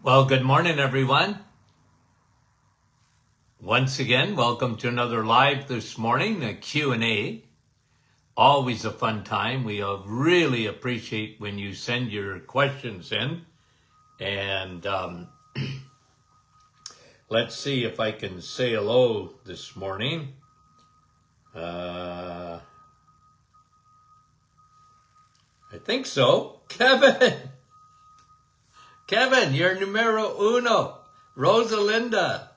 Well, good morning, everyone. Once again, welcome to another live this morning, a Q&A. Always a fun time. We really appreciate when you send your questions in. And let's see if I can say hello this morning. I think so. Kevin, you're numero uno. Rosalinda.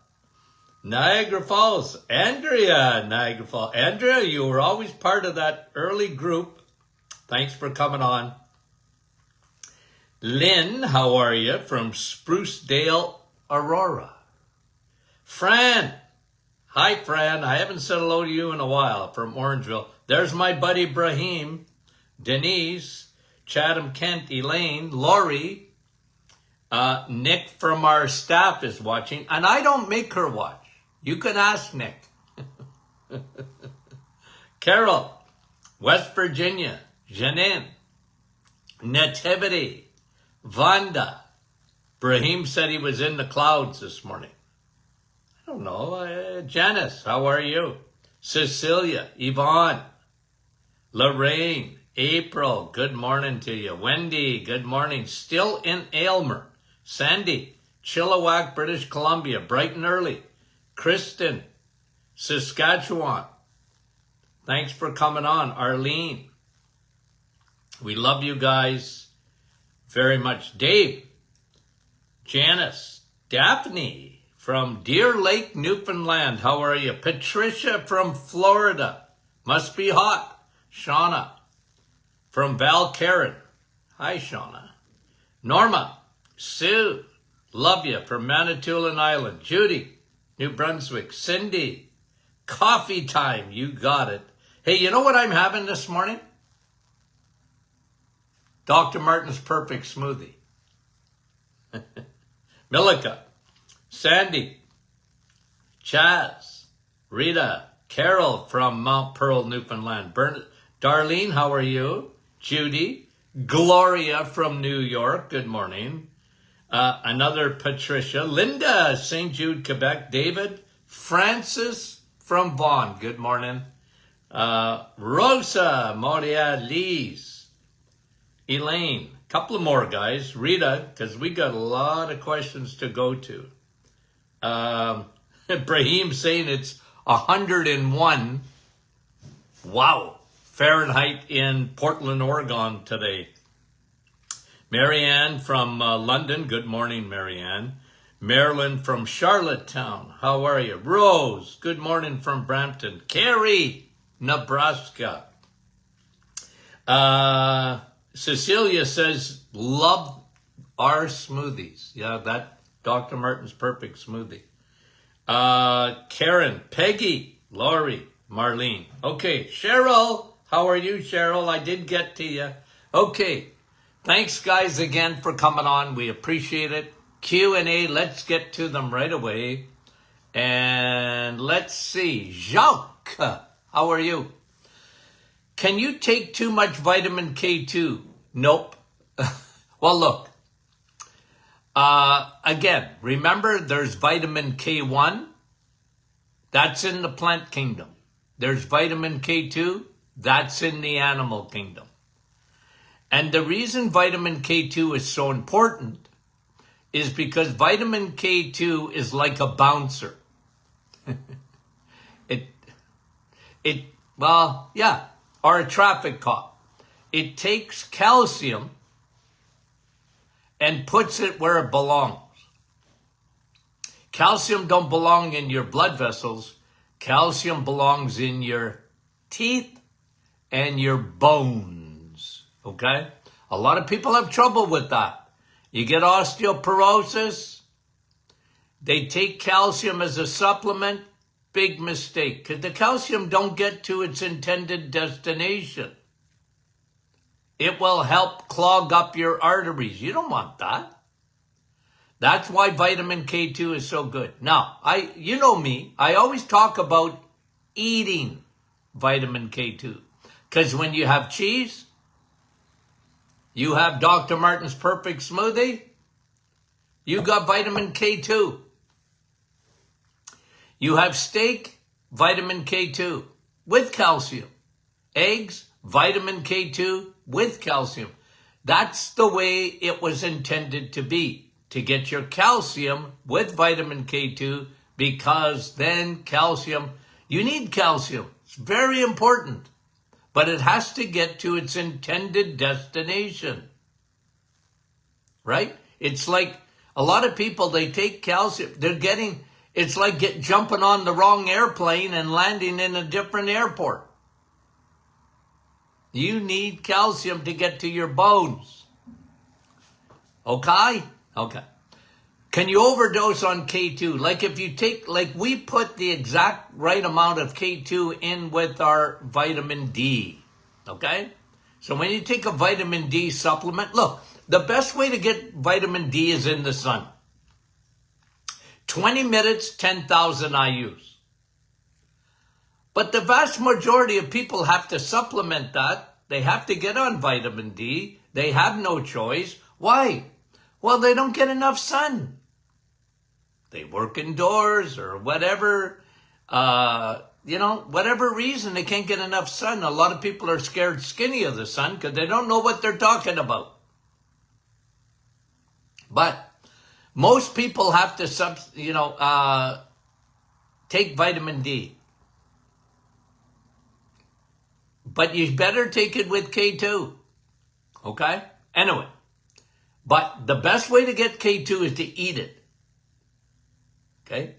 Niagara Falls, Niagara Falls. Andrea, you were always part of that early group. Thanks for coming on. Lynn, how are you? From Spruce Dale, Aurora. Fran. Hi, Fran. I haven't said hello to you in a while from Orangeville. There's my buddy Brahim, Denise, Chatham Kent, Elaine, Lori. Nick from our staff is watching, and I don't make her watch. You can ask Nick. Carol, West Virginia, Janine, Nativity, Vanda. Brahim said he was in the clouds this morning. I don't know. Janice, how are you? Cecilia, Yvonne, Lorraine, April, good morning to you. Wendy, good morning. Still in Aylmer. Sandy, Chilliwack, British Columbia, bright and early. Kristen, Saskatchewan. Thanks for coming on. Arlene. We love you guys very much. Dave, Janice, Daphne from Deer Lake, Newfoundland. How are you? Patricia from Florida. Must be hot. Shauna from Valcarin. Hi, Shauna. Norma, Sue, love you from Manitoulin Island. Judy, New Brunswick. Cindy, coffee time. You got it. Hey, you know what I'm having this morning? Dr. Martin's Perfect Smoothie. Milika, Sandy, Chaz, Rita, Carol from Mount Pearl, Newfoundland. Darlene, how are you? Judy, Gloria from New York. Good morning. Another Patricia, Linda, St. Jude, Quebec. David, Francis from Vaughan. Good morning. Rosa, Moria, Lise, Elaine. Couple of more guys. Rita, because we got a lot of questions to go to. Brahim saying it's 101. Wow. Fahrenheit in Portland, Oregon today. Marianne from London. Good morning, Marianne. Marilyn from Charlottetown. How are you? Rose. Good morning from Brampton. Carrie, Nebraska. Cecilia says, love our smoothies. Yeah, that Dr. Martin's Perfect Smoothie. Karen, Peggy, Laurie, Marlene. Okay, Cheryl. How are you, Cheryl? I did get to you. Okay. Thanks, guys, again for coming on. We appreciate it. Q&A, let's get to them right away. And let's see. Jacques, how are you? Can you take too much vitamin K2? Nope. Well, look. Again, remember there's vitamin K1. That's in the plant kingdom. There's vitamin K2. That's in the animal kingdom. And the reason vitamin K2 is so important is because vitamin K2 is like a bouncer. Or a traffic cop. It takes calcium and puts it where it belongs. Calcium don't belong in your blood vessels. Calcium belongs in your teeth and your bones. Okay? A lot of people have trouble with that. You get osteoporosis. They take calcium as a supplement. Big mistake. Because the calcium don't get to its intended destination. It will help clog up your arteries. You don't want that. That's why vitamin K2 is so good. Now, you know me. I always talk about eating vitamin K2. Because when you have cheese, you have Dr. Martin's Perfect Smoothie, You got vitamin K2. You have steak, vitamin K2 with calcium. Eggs, vitamin K2 with calcium. That's the way it was intended to be, to get your calcium with vitamin K2, because then calcium, you need calcium. It's very important, but it has to get to its intended destination, right? It's like a lot of people, they take calcium, it's like jumping on the wrong airplane and landing in a different airport. You need calcium to get to your bones. Okay? Okay. Can you overdose on K2? Like if you take, like we put the exact right amount of K2 in with our vitamin D. Okay? So when you take a vitamin D supplement, look, the best way to get vitamin D is in the sun. 20 minutes, 10,000 IUs. But the vast majority of people have to supplement that. They have to get on vitamin D. They have no choice. Why? Well, they don't get enough sun. They work indoors or whatever, whatever reason they can't get enough sun. A lot of people are scared skinny of the sun because they don't know what they're talking about. But most people have to, take vitamin D. But you better take it with K2. Okay? Anyway. But the best way to get K2 is to eat it. Okay?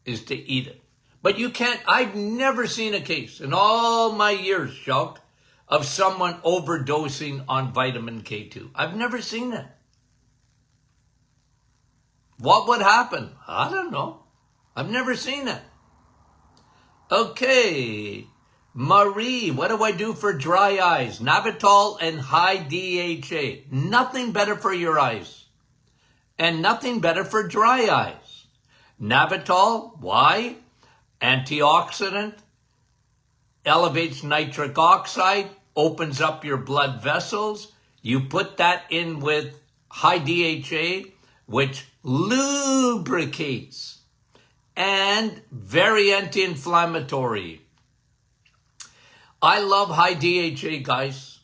Is to eat it. But you can't, I've never seen a case in all my years, Chuck, of someone overdosing on vitamin K2. I've never seen it. What would happen? I don't know. I've never seen it. Okay. Marie, what do I do for dry eyes? Navital and high DHA. Nothing better for your eyes. And nothing better for dry eyes. Navital, why? Antioxidant, elevates nitric oxide, opens up your blood vessels. You put that in with high DHA, which lubricates and very anti-inflammatory. I love high DHA, guys.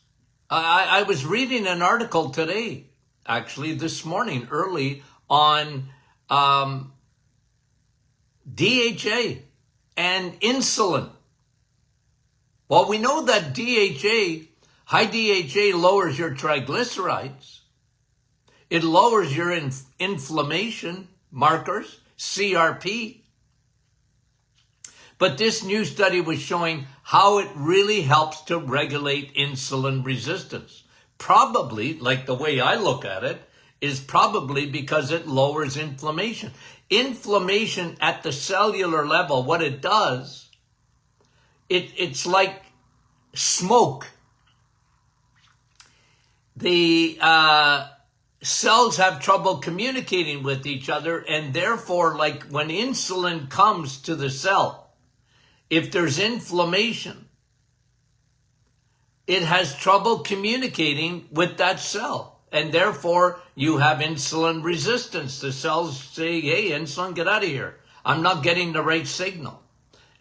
I was reading an article today, actually this morning, early, on DHA and insulin. Well, we know that DHA, high DHA lowers your triglycerides. It lowers your inflammation markers, CRP. But this new study was showing how it really helps to regulate insulin resistance. Probably, like the way I look at it, is probably because it lowers inflammation. Inflammation at the cellular level, what it does, it's like smoke. The cells have trouble communicating with each other, and therefore, like when insulin comes to the cell, if there's inflammation, it has trouble communicating with that cell. And therefore, you have insulin resistance. The cells say, hey, insulin, get out of here. I'm not getting the right signal.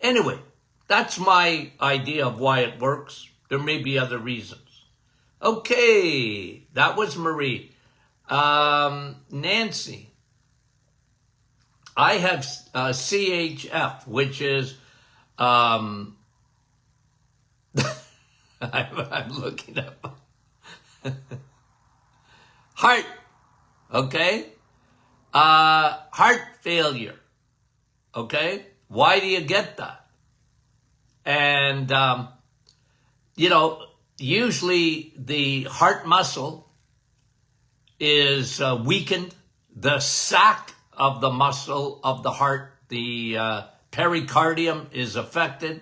Anyway, that's my idea of why it works. There may be other reasons. Okay, that was Marie. Nancy, I have CHF, which is... I'm looking up. Heart, okay? Heart failure, okay? Why do you get that? And, usually the heart muscle is weakened. The sac of the muscle of the heart, the pericardium is affected,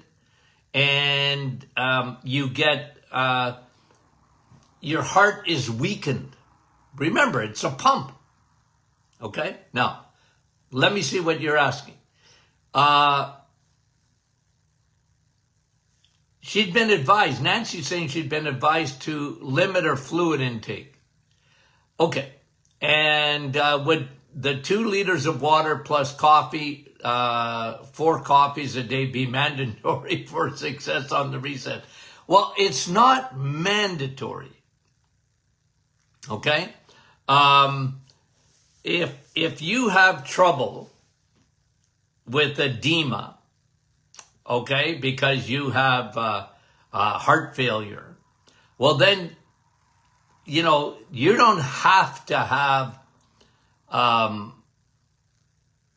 and you get, your heart is weakened. Remember, it's a pump. Okay? Now, let me see what you're asking. She'd been advised, Nancy's saying she'd been advised to limit her fluid intake. Okay. And the 2 liters of water plus coffee, 4 coffees a day be mandatory for success on the reset? Well, it's not mandatory. Okay? If you have trouble with edema, okay, because you have heart failure, well then, you don't have to have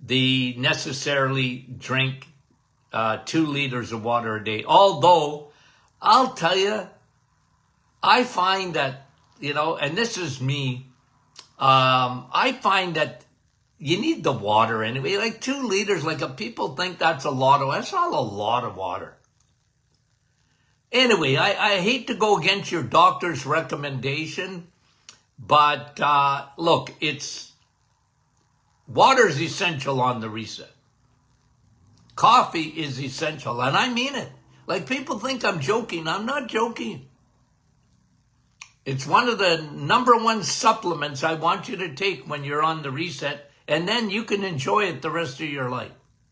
the necessarily drink 2 liters of water a day. Although, I'll tell you, I find that, and this is me, I find that you need the water anyway. Like 2 liters, people think that's a lot of, that's not a lot of water. Anyway, I hate to go against your doctor's recommendation, but look, water is essential on the reset. Coffee is essential, and I mean it. Like, people think I'm joking. I'm not joking. It's one of the number 1 supplements I want you to take when you're on the reset, and then you can enjoy it the rest of your life,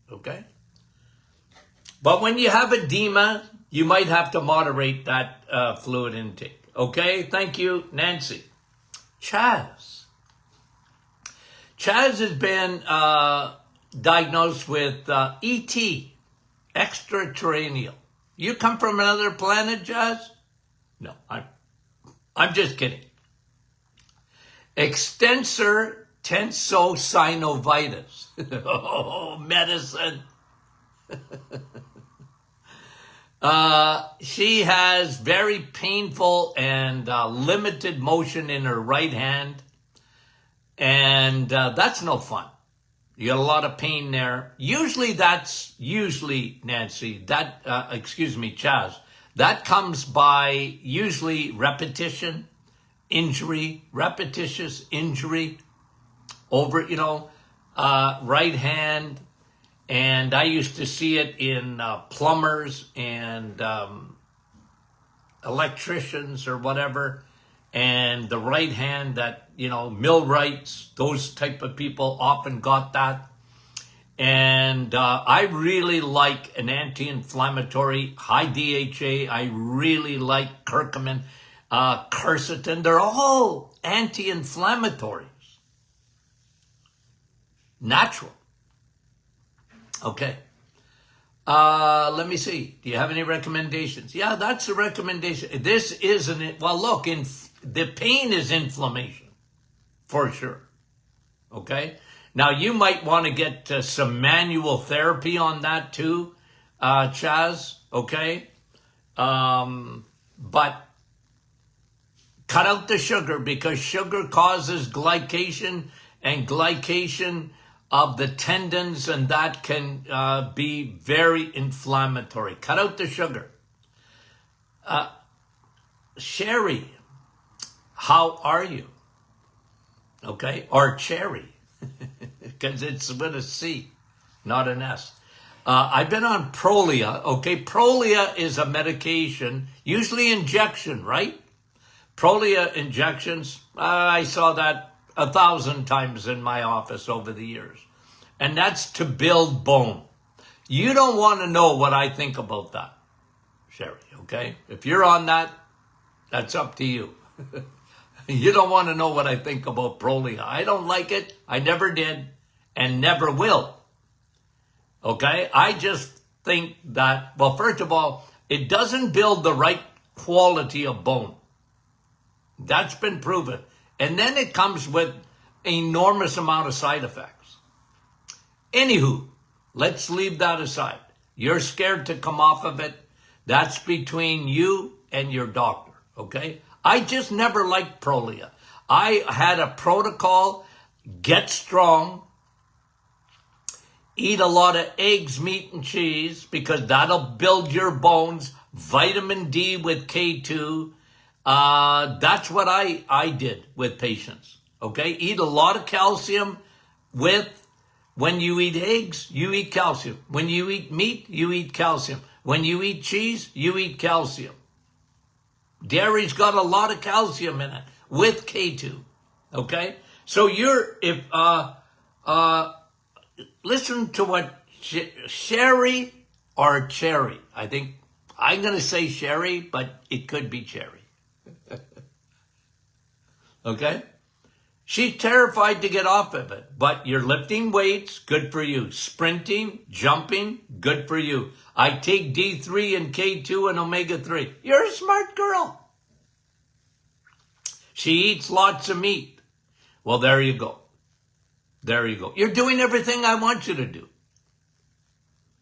okay? But when you have edema, you might have to moderate that fluid intake, okay? Thank you, Nancy. Chaz. Chaz has been diagnosed with ET, extraterrestrial. You come from another planet, Chaz? No, I'm just kidding. Extensor tensosynovitis. Oh, medicine. She has very painful and limited motion in her right hand. And that's no fun. You got a lot of pain there. Usually, Nancy, Chaz, that comes by usually repetitious injury over, right hand. And I used to see it in plumbers and electricians or whatever. And the right hand that, millwrights, those type of people often got that. And I really like an anti-inflammatory, high DHA. I really like curcumin, quercetin. They're all anti-inflammatories. Natural. Okay. Let me see. Do you have any recommendations? Yeah, that's the recommendation. This isn't it. Well, look, the pain is inflammation for sure. Okay. Now you might want to get some manual therapy on that too, Chaz. Okay. But cut out the sugar because sugar causes glycation, and glycation of the tendons, and that can be very inflammatory. Cut out the sugar. Sherry, how are you? Okay, or Cherry, because it's with a C, not an S. I've been on Prolia. Okay, Prolia is a medication, usually injection, right? Prolia injections, I saw that 1,000 times in my office over the years. And that's to build bone. You don't want to know what I think about that, Sherry, okay? If you're on that, that's up to you. You don't want to know what I think about Prolia. I don't like it. I never did and never will. Okay? I just think that, well, first of all, it doesn't build the right quality of bone. That's been proven. And then it comes with enormous amount of side effects. Anywho, let's leave that aside. You're scared to come off of it. That's between you and your doctor, okay? I just never liked Prolia. I had a protocol: get strong, eat a lot of eggs, meat, and cheese, because that'll build your bones, vitamin D with K2. That's what I did with patients, okay? Eat a lot of calcium when you eat eggs, you eat calcium. When you eat meat, you eat calcium. When you eat cheese, you eat calcium. Dairy's got a lot of calcium in it with K2. Okay? So Uh, listen to what Sherry or Cherry. I think I'm going to say Sherry, but it could be Cherry. Okay? She's terrified to get off of it, but you're lifting weights, good for you. Sprinting, jumping, good for you. I take D3 and K2 and omega-3. You're a smart girl. She eats lots of meat. Well, there you go. There you go. You're doing everything I want you to do.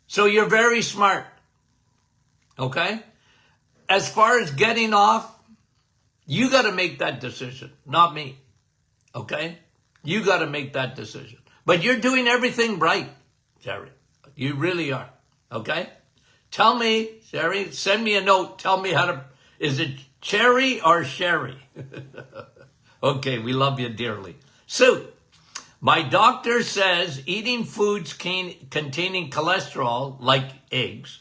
So you're very smart. Okay? As far as getting off, you got to make that decision, not me. Okay? You got to make that decision. But you're doing everything right, Sherry. You really are. Okay? Tell me, Sherry, send me a note. Tell me how to, is it Cherry or Sherry? Okay, we love you dearly. Sue, my doctor says eating foods containing cholesterol, like eggs,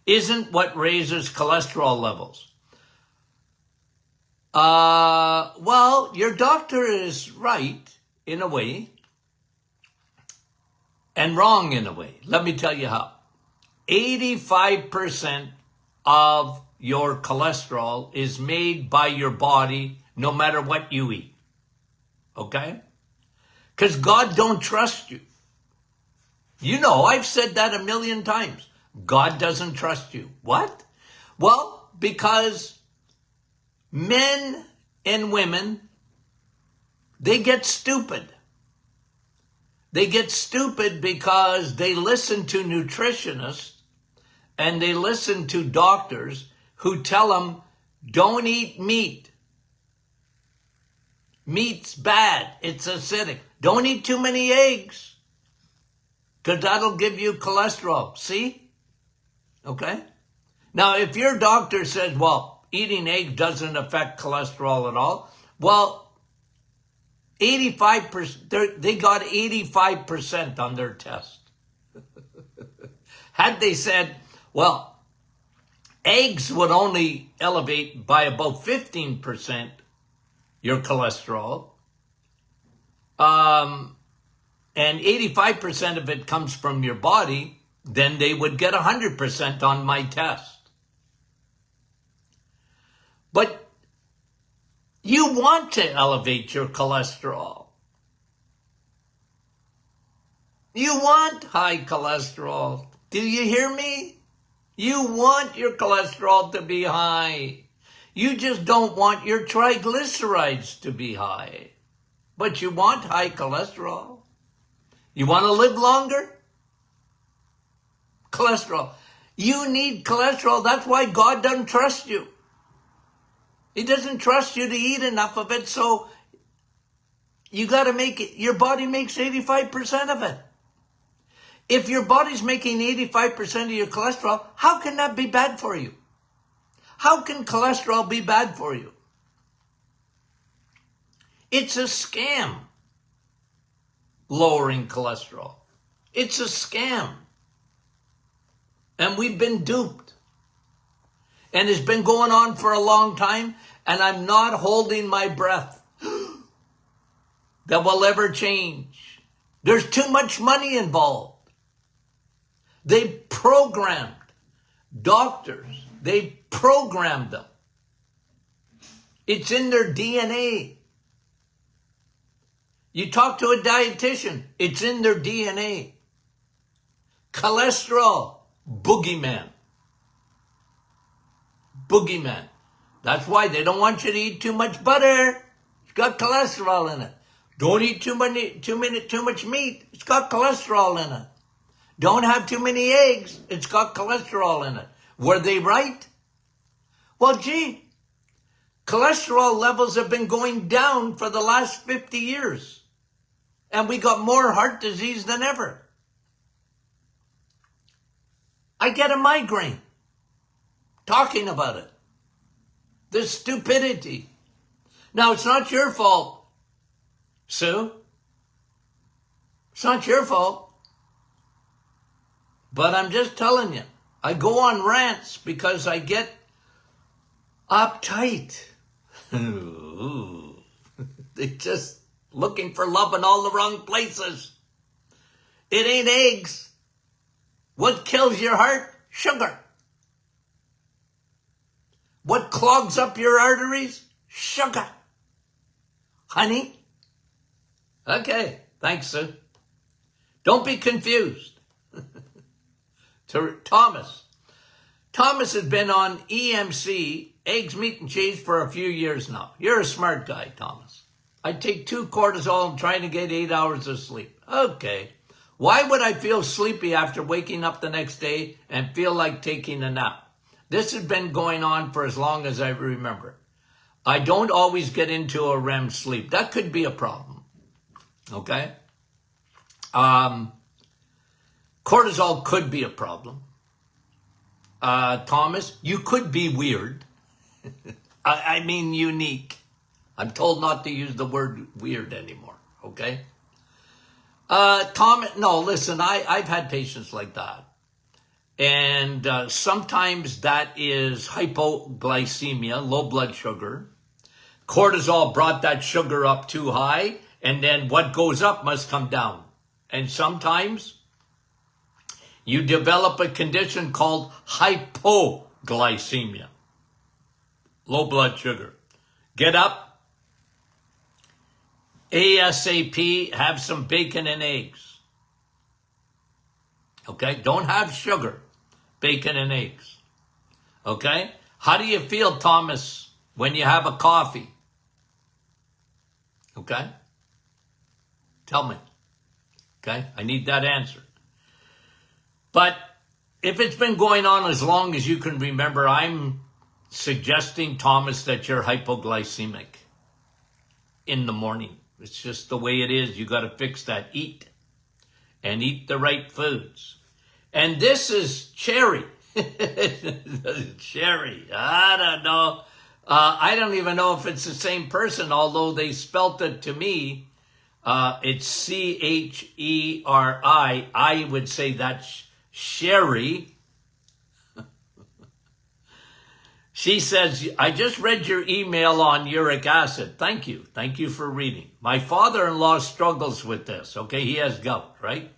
isn't what raises cholesterol levels. Well, your doctor is right in a way and wrong in a way. Let me tell you how. 85% of your cholesterol is made by your body no matter what you eat. Okay? Because God don't trust you. You know, I've said that a million times. God doesn't trust you. What? Well, because men and women, they get stupid. They get stupid because they listen to nutritionists and they listen to doctors who tell them, don't eat meat. Meat's bad. It's acidic. Don't eat too many eggs because that'll give you cholesterol. See? Okay? Now, if your doctor says, well, eating egg doesn't affect cholesterol at all, well, 85%, they got 85% on their test. Had they said, well, eggs would only elevate by about 15% your cholesterol, and 85% of it comes from your body, then they would get 100% on my test. But you want to elevate your cholesterol. You want high cholesterol. Do you hear me? You want your cholesterol to be high. You just don't want your triglycerides to be high. But you want high cholesterol. You want to live longer? Cholesterol. You need cholesterol. That's why God doesn't trust you. He doesn't trust you to eat enough of it, so you got to make it. Your body makes 85% of it. If your body's making 85% of your cholesterol, how can that be bad for you? How can cholesterol be bad for you? It's a scam, lowering cholesterol. It's a scam. And we've been duped. And it's been going on for a long time, and I'm not holding my breath that will ever change. There's too much money involved. They programmed doctors. They programmed them. It's in their DNA. You talk to a dietitian, it's in their DNA. Cholesterol, boogeyman. Boogeyman. That's why they don't want you to eat too much butter. It's got cholesterol in it. Don't eat too much meat. It's got cholesterol in it. Don't have too many eggs. It's got cholesterol in it. Were they right? Well, gee, cholesterol levels have been going down for the last 50 years. And we got more heart disease than ever. I get a migraine talking about it. The stupidity. Now, it's not your fault, Sue. It's not your fault. But I'm just telling you, I go on rants because I get uptight. They're just looking for love in all the wrong places. It ain't eggs. What kills your heart? Sugar. What clogs up your arteries? Sugar. Honey? Okay, thanks, Sue. Don't be confused. To Thomas. Thomas has been on EMC, eggs, meat, and cheese for a few years now. You're a smart guy, Thomas. I take 2 cortisol and trying to get 8 hours of sleep. Okay. Why would I feel sleepy after waking up the next day and feel like taking a nap? This has been going on for as long as I remember. I don't always get into a REM sleep. That could be a problem. Okay? Cortisol could be a problem. Thomas, you could be weird. I mean unique. I'm told not to use the word weird anymore. Okay? Thomas, no, listen, I've had patients like that. And sometimes that is hypoglycemia, low blood sugar. Cortisol brought that sugar up too high, and then what goes up must come down. And sometimes you develop a condition called hypoglycemia, low blood sugar. Get up, ASAP, have some bacon and eggs. Okay, don't have sugar, bacon and eggs. Okay, how do you feel, Thomas, when you have a coffee? Okay, tell me. Okay, I need that answer. But if it's been going on as long as you can remember, I'm suggesting, Thomas, that you're hypoglycemic in the morning. It's just the way it is. You got to fix that. Eat. And eat the right foods. And this is Cherry. Cherry. I don't know. I don't even know if it's the same person, although they spelt it to me. It's Cheri. I would say that's Sherry. She says, I just read your email on uric acid. Thank you. Thank you for reading. My father-in-law struggles with this. Okay, he has gout, right?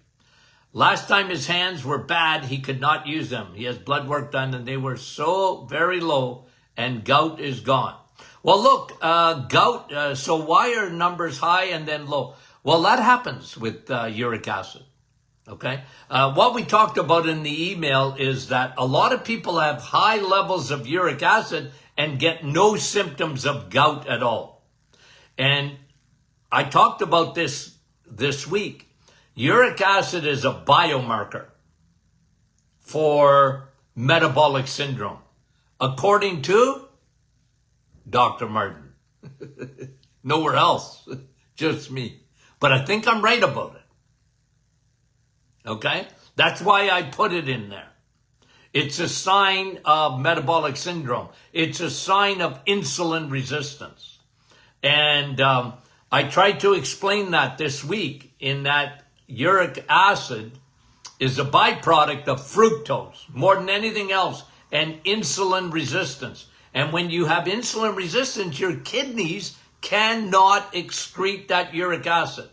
Last time his hands were bad, he could not use them. He has blood work done and they were so very low and gout is gone. Well, look, gout, so why are numbers high and then low? Well, that happens with uric acid. Okay. What we talked about in the email is that a lot of people have high levels of uric acid and get no symptoms of gout at all. And I talked about this week. Uric acid is a biomarker for metabolic syndrome, according to Dr. Martin. Nowhere else, just me. But I think I'm right about it. Okay? That's why I put it in there. It's a sign of metabolic syndrome. It's a sign of insulin resistance. And I tried to explain that this week in that uric acid is a byproduct of fructose more than anything else and insulin resistance. And when you have insulin resistance, your kidneys cannot excrete that uric acid.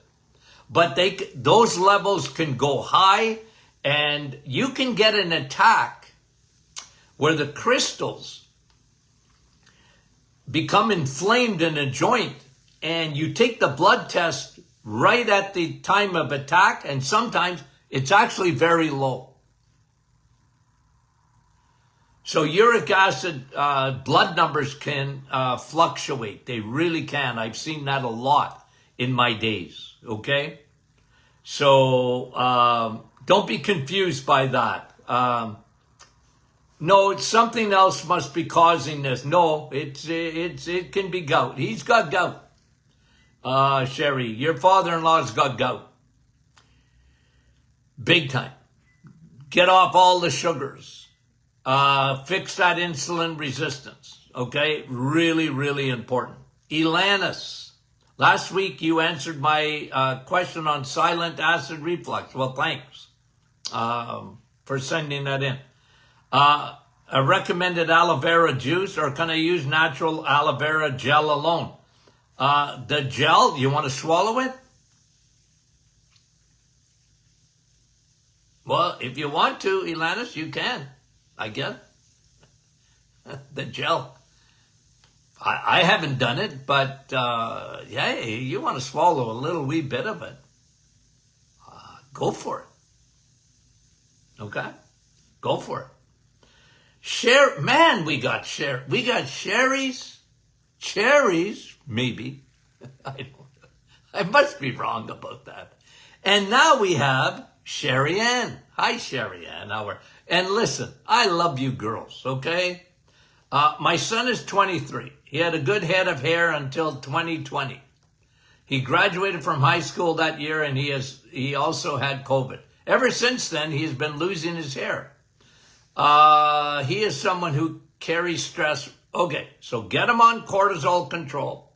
But those levels can go high and you can get an attack where the crystals become inflamed in a joint and you take the blood test right at the time of attack and sometimes it's actually very low. So uric acid blood numbers can fluctuate. They really can. I've seen that a lot in my days. Okay? So don't be confused by that. No, it's something else must be causing this. No, it can be gout. He's got gout. Sherry, your father-in-law's got gout. Big time. Get off all the sugars. Fix that insulin resistance. Okay? Really, really important. Elanis. Last week you answered my question on silent acid reflux. Well, thanks for sending that in. A recommended aloe vera juice, or can I use natural aloe vera gel alone? The gel, you want to swallow it? if you want to, Elanis, you can. I get the gel. I haven't done it, but yeah, you want to swallow a little wee bit of it, go for it. Okay? Go for it. Man, we got cherries, maybe. I must be wrong about that. And now we have Sherry Ann. Hi, Sherry Ann. And listen, I love you girls, okay? My son is 23. He had a good head of hair until 2020. He graduated from high school that year, and he also had COVID. Ever since then, he's been losing his hair. He is someone who carries stress. Okay, so get him on cortisol control.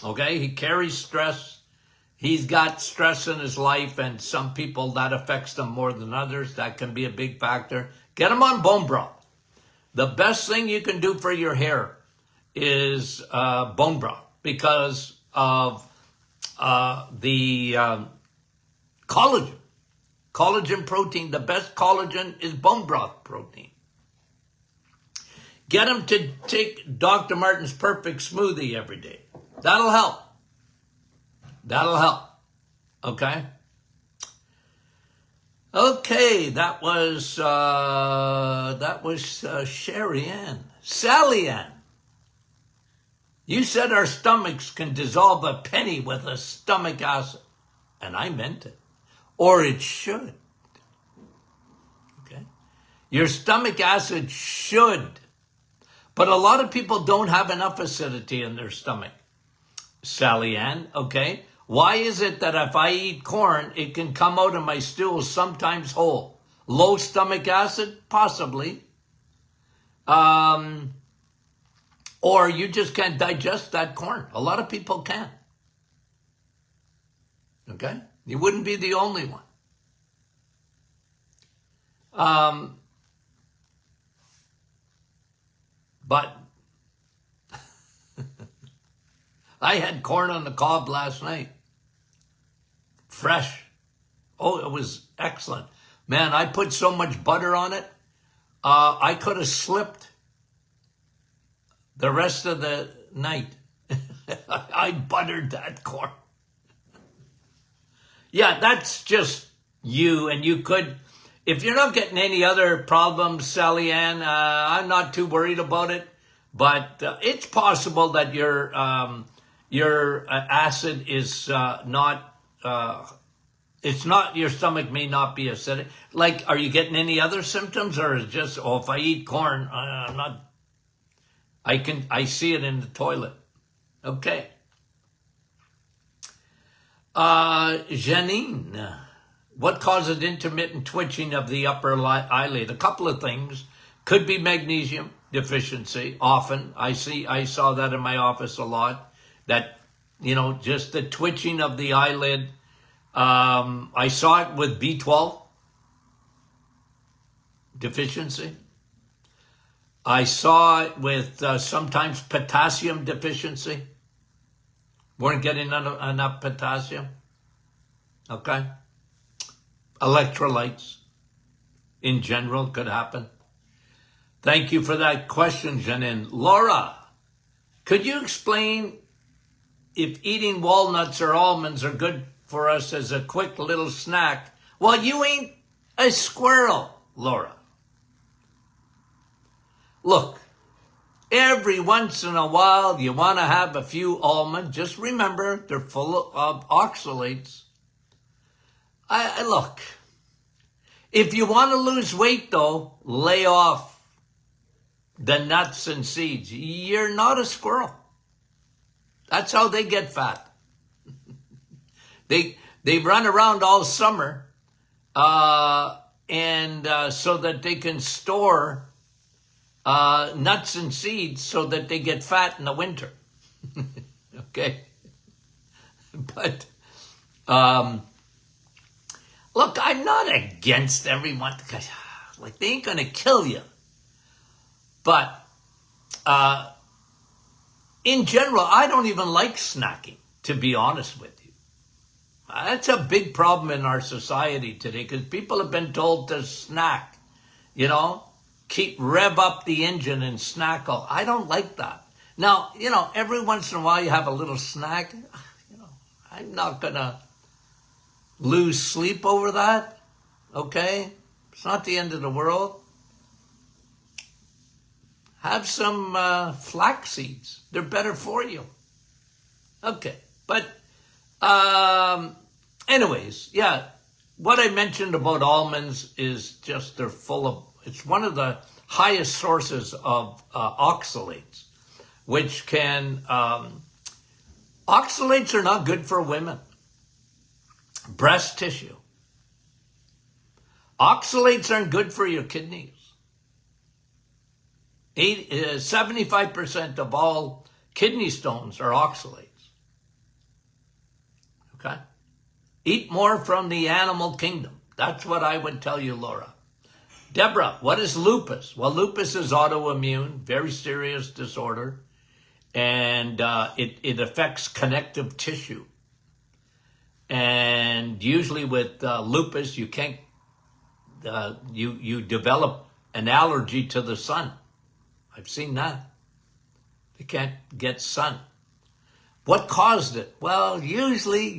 Okay, he carries stress. He's got stress in his life, and some people that affects them more than others. That can be a big factor. Get him on bone broth. The best thing you can do for your hair is bone broth because of the collagen. Collagen protein, the best collagen is bone broth protein. Get him to take Dr. Martin's Perfect Smoothie every day. That'll help. That'll help. Okay? Okay, that was Sherry Ann. Sally Ann. You said our stomachs can dissolve a penny with a stomach acid. And I meant it. Or it should. Okay? Your stomach acid should. But a lot of people don't have enough acidity in their stomach. Sally Ann, okay? Why is it that if I eat corn, it can come out of my stool sometimes whole? Low stomach acid? Possibly. Or you just can't digest that corn. A lot of people can. Okay? You wouldn't be the only one. But I had corn on the cob last night. Fresh. Oh, it was excellent. Man, I put so much butter on it. I could have slipped the rest of the night. I buttered that corn. Yeah, that's just you. And you could, if you're not getting any other problems, Sally Ann, I'm not too worried about it. But it's possible that your acid is not, it's not, your stomach may not be acidic. Like, are you getting any other symptoms, or is it just, oh, if I eat corn, I'm not, I see it in the toilet. Okay. Janine, what causes intermittent twitching of the upper eyelid? A couple of things. Could be magnesium deficiency. Often, I saw that in my office a lot. That, just the twitching of the eyelid. I saw it with B12 deficiency. I saw it with sometimes potassium deficiency. Weren't getting enough potassium. Okay. Electrolytes in general could happen. Thank you for that question, Janine. Laura, could you explain if eating walnuts or almonds are good for us as a quick little snack? Well, you ain't a squirrel, Laura. Look, every once in a while you want to have a few almonds. Just remember, they're full of oxalates. Look, if you want to lose weight, though, lay off the nuts and seeds. You're not a squirrel. That's how they get fat. They run around all summer, and so that they can store nuts and seeds so that they get fat in the winter. Okay? But look, I'm not against everyone, because like, they ain't gonna kill you. But in general, I don't even like snacking, to be honest with you. That's a big problem in our society today because people have been told to snack, you know, rev up the engine and snack all. I don't like that. Now, you know, every once in a while you have a little snack. You know, I'm not going to lose sleep over that, okay? It's not the end of the world. Have some flax seeds. They're better for you. Okay, but anyways, yeah, what I mentioned about almonds is just they're full of, it's one of the highest sources of oxalates, which can, oxalates are not good for women. Breast tissue. Oxalates aren't good for your kidneys. 75% of all kidney stones are oxalates. Okay? Eat more from the animal kingdom. That's what I would tell you, Laura. Deborah, what is lupus? Well, lupus is autoimmune, very serious disorder, and it affects connective tissue. And usually with lupus, you can't, you develop an allergy to the sun. I've seen that. They can't get sun. What caused it? Well, usually,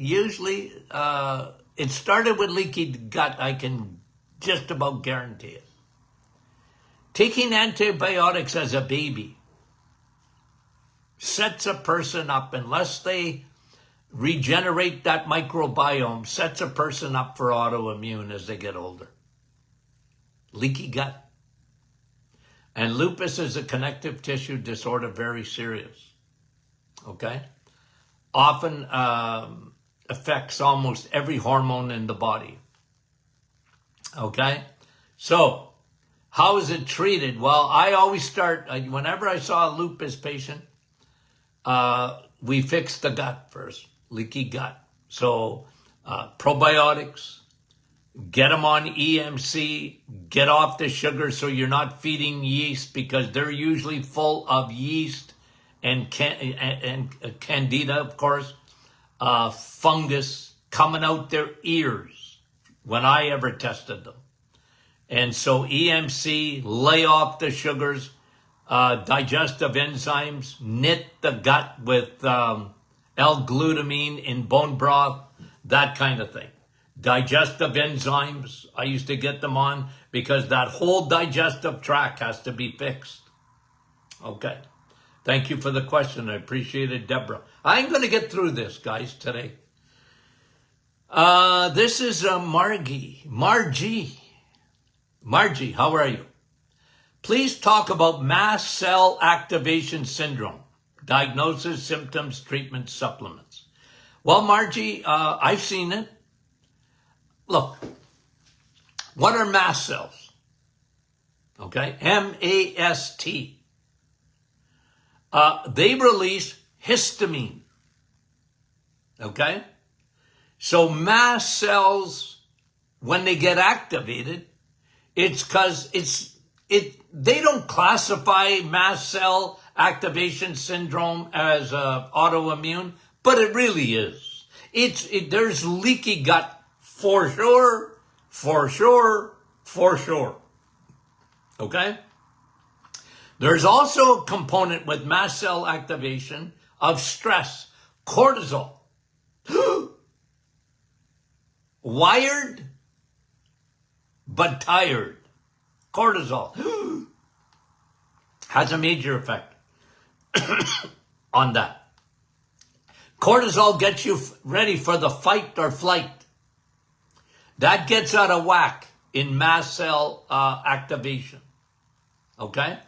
it started with leaky gut. I can just about guarantee it. Taking antibiotics as a baby sets a person up, unless they regenerate that microbiome, sets a person up for autoimmune as they get older. Leaky gut. And lupus is a connective tissue disorder, very serious. Okay? Often affects almost every hormone in the body. Okay? So, how is it treated? Well, I always start, whenever I saw a lupus patient, we fix the gut first, leaky gut. So, probiotics, get them on EMC, get off the sugar so you're not feeding yeast, because they're usually full of yeast and candida, of course, fungus coming out their ears when I ever tested them. And so EMC, lay off the sugars, digestive enzymes, knit the gut with L-glutamine in bone broth, that kind of thing. Digestive enzymes, I used to get them on because that whole digestive tract has to be fixed. Okay. Thank you for the question. I appreciate it, Deborah. I'm going to get through this, guys, today. This is Margie. Margie, how are you? Please talk about mast cell activation syndrome. Diagnosis, symptoms, treatment, supplements. Well, Margie, I've seen it. Look, what are mast cells? Okay, M-A-S-T. They release histamine. Okay? So mast cells, when they get activated, it's because they don't classify mast cell activation syndrome as autoimmune, but it really is. There's leaky gut for sure. Okay? There's also a component with mast cell activation of stress, cortisol. Wired, but tired. Cortisol has a major effect on that. Cortisol gets you ready for the fight or flight. That gets out of whack in mast cell activation. Okay?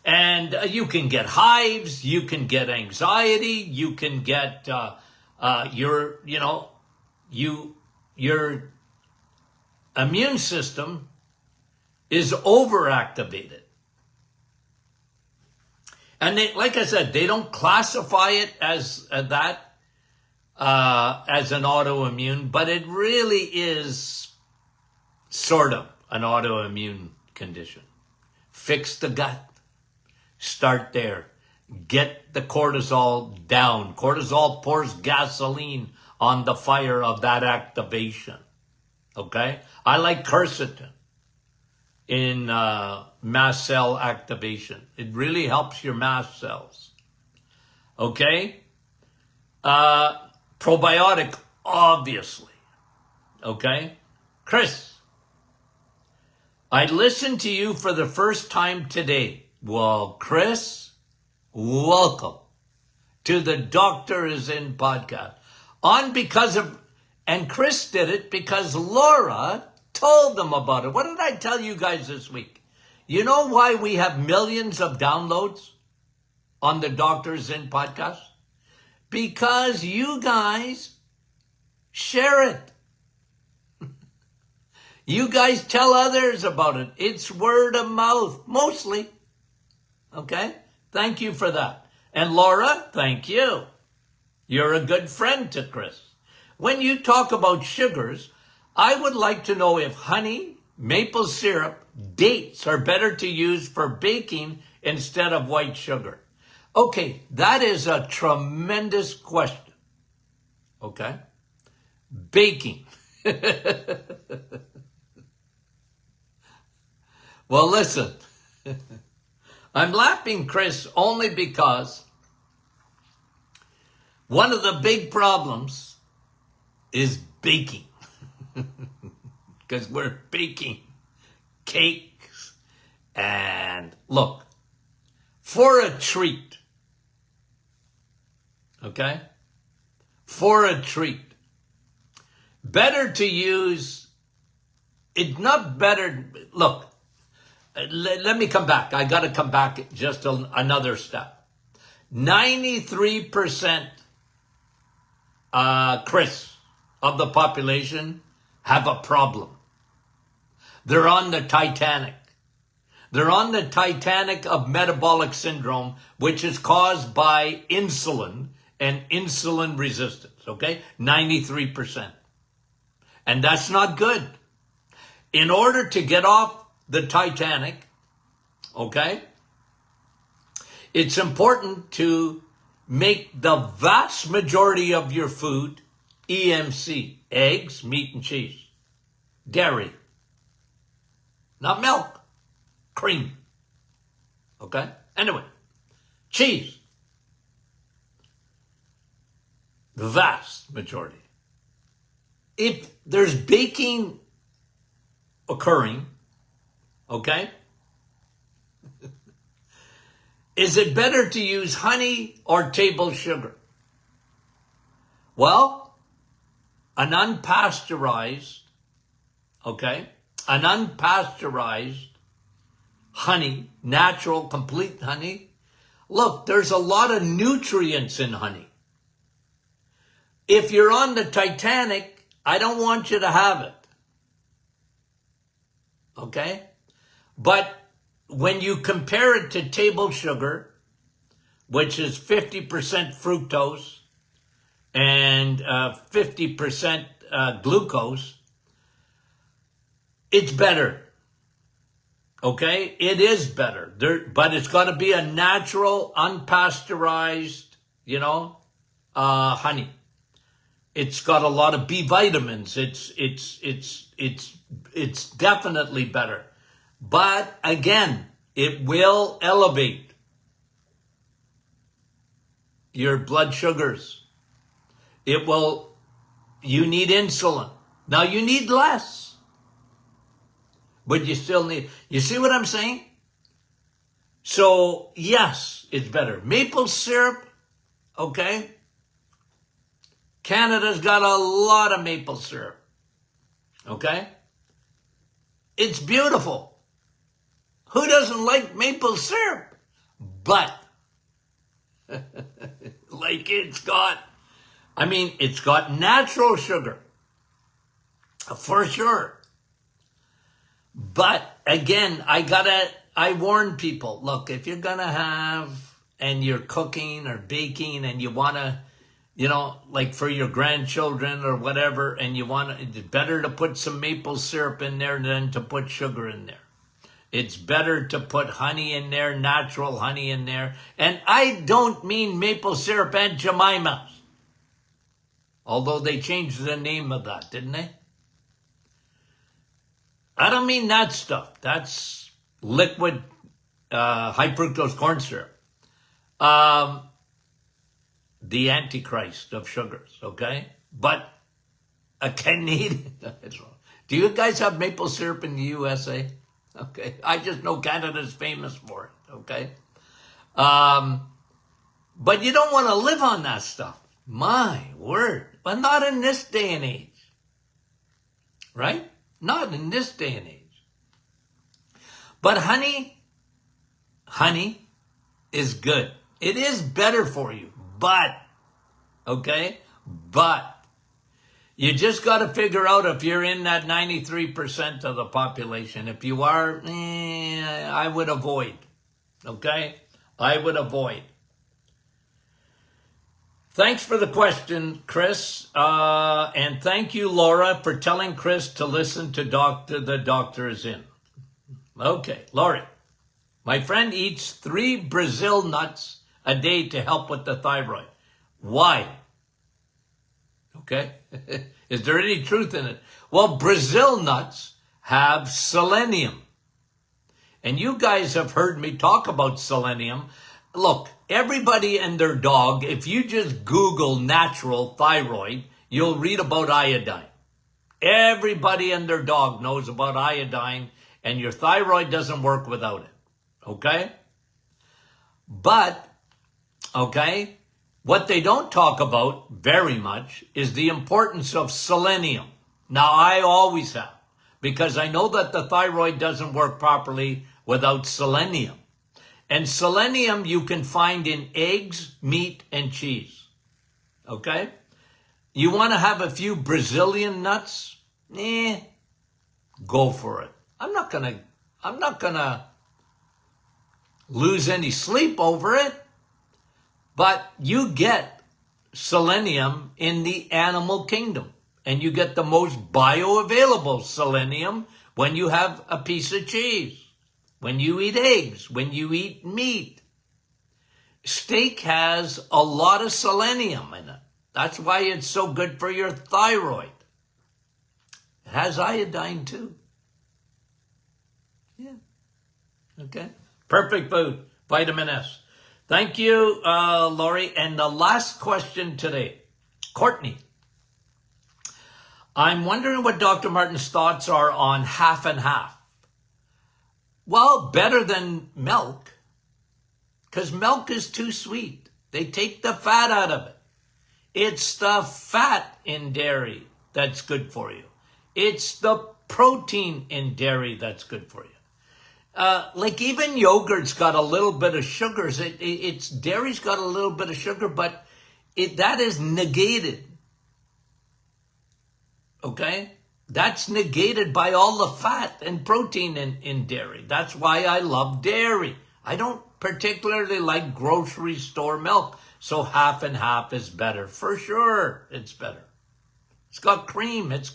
And you can get hives, you can get anxiety, you can get your immune system is overactivated. And they, like I said, they don't classify it as that, as an autoimmune, but it really is sort of an autoimmune condition. Fix the gut. Start there. Get the cortisol down. Cortisol pours gasoline on the fire of that activation. Okay? I like quercetin in mast cell activation. It really helps your mast cells. Okay? Probiotic, obviously. Okay? Chris, I listened to you for the first time today. Well, Chris, welcome to the Doctor Is In podcast. And Chris did it because Laura told them about it. What did I tell you guys this week? You know why we have millions of downloads on the Doctor Is In podcast? Because you guys share it. You guys tell others about it. It's word of mouth, mostly. Okay? Thank you for that. And Laura, thank you. You're a good friend to Chris. When you talk about sugars, I would like to know if honey, maple syrup, dates are better to use for baking instead of white sugar. Okay, that is a tremendous question. Okay? Baking. Well, listen, I'm laughing, Chris, only because one of the big problems is baking. Because we're baking cakes. And look, for a treat, okay? For a treat, better to use, it's not better, look, let me come back. I got to come back just another step. 93%, Chris, of the population have a problem. They're on the Titanic. They're on the Titanic of metabolic syndrome, which is caused by insulin and insulin resistance, okay? 93%. And that's not good. In order to get off the Titanic, okay, it's important to make the vast majority of your food EMC, eggs, meat and cheese, dairy, not milk, cream, okay? Anyway, cheese, the vast majority. If there's baking occurring, okay, is it better to use honey or table sugar? Well, an unpasteurized honey, natural, complete honey. Look, there's a lot of nutrients in honey. If you're on the Titanic, I don't want you to have it. Okay? But when you compare it to table sugar, which is 50% fructose and 50% glucose, it's better. Okay? It is better. But it's got to be a natural, unpasteurized, honey. It's got a lot of B vitamins. It's definitely better. But again, it will elevate your blood sugars. You need insulin. Now you need less, but you still need, you see what I'm saying? So yes, it's better. Maple syrup, okay? Canada's got a lot of maple syrup, okay? It's beautiful. Who doesn't like maple syrup? But, it's got natural sugar, for sure. But again, I warn people, look, if you're gonna have, and you're cooking or baking and you wanna, for your grandchildren or whatever, and it's better to put some maple syrup in there than to put sugar in there. It's better to put honey in there, natural honey in there. And I don't mean maple syrup and Jemima's. Although they changed the name of that, didn't they? I don't mean that stuff. That's liquid high fructose corn syrup. The Antichrist of sugars, okay? But a Canadian, do you guys have maple syrup in the USA? Okay, I just know Canada's famous for it, okay? But you don't want to live on that stuff. My word. But not in this day and age. Right? Not in this day and age. But honey is good. It is better for you. But, okay? But, you just got to figure out if you're in that 93% of the population. If you are, I would avoid. Okay? I would avoid. Thanks for the question, Chris. And thank you, Laura, for telling Chris to listen to The Doctor Is In. Okay, Laurie. My friend eats 3 Brazil nuts a day to help with the thyroid. Why? Okay. Is there any truth in it? Well, Brazil nuts have selenium. And you guys have heard me talk about selenium. Look, everybody and their dog, if you just Google natural thyroid, you'll read about iodine. Everybody and their dog knows about iodine, and your thyroid doesn't work without it. Okay? But, okay, what they don't talk about very much is the importance of selenium. Now, I always have, because I know that the thyroid doesn't work properly without selenium. And selenium you can find in eggs, meat, and cheese. Okay? You want to have a few Brazilian nuts? Go for it. I'm not gonna lose any sleep over it. But you get selenium in the animal kingdom. And you get the most bioavailable selenium when you have a piece of cheese, when you eat eggs, when you eat meat. Steak has a lot of selenium in it. That's why it's so good for your thyroid. It has iodine too. Yeah. Okay. Perfect food. Vitamin S. Thank you, Laurie. And the last question today. Courtney. I'm wondering what Dr. Martin's thoughts are on half and half. Well, better than milk. Because milk is too sweet. They take the fat out of it. It's the fat in dairy that's good for you. It's the protein in dairy that's good for you. Like even yogurt's got a little bit of sugars. It's dairy's got a little bit of sugar, but that is negated. Okay? That's negated by all the fat and protein in dairy. That's why I love dairy. I don't particularly like grocery store milk. So half and half is better. For sure, it's better. It's got cream. It's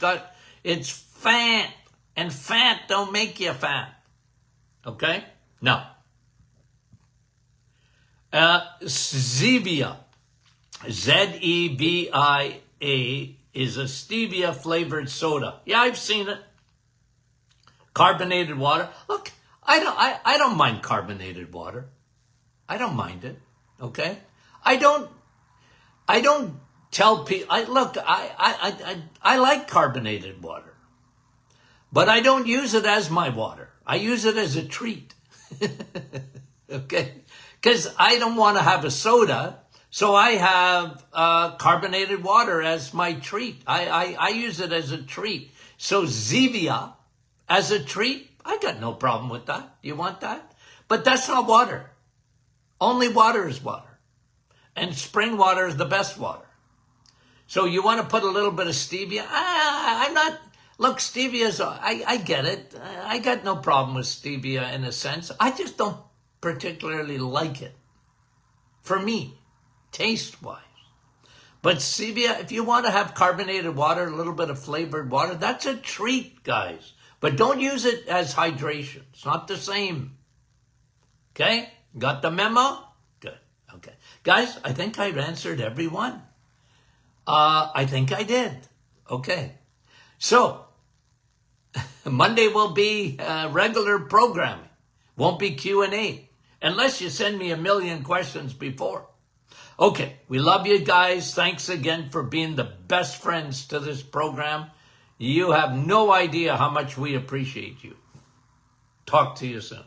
fat. And fat don't make you fat. Okay? Now, Zevia, Zevia, is a stevia flavored soda. Yeah, I've seen it. Carbonated water. Look, I don't mind carbonated water. I don't mind it. Okay? I don't tell people. I like carbonated water, but I don't use it as my water. I use it as a treat. Okay? Because I don't want to have a soda, so I have carbonated water as my treat. I use it as a treat. So Zevia as a treat, I got no problem with that. You want that? But that's not water. Only water is water. And spring water is the best water. So you want to put a little bit of stevia? Look, stevia's, I get it. I got no problem with stevia in a sense. I just don't particularly like it. For me, taste-wise. But stevia, if you want to have carbonated water, a little bit of flavored water, that's a treat, guys. But don't use it as hydration. It's not the same. Okay? Got the memo? Good. Okay. Guys, I think I've answered every one. I think I did. Okay. So, Monday will be regular programming. Won't be Q&A. Unless you send me a million questions before. Okay, we love you guys. Thanks again for being the best friends to this program. You have no idea how much we appreciate you. Talk to you soon.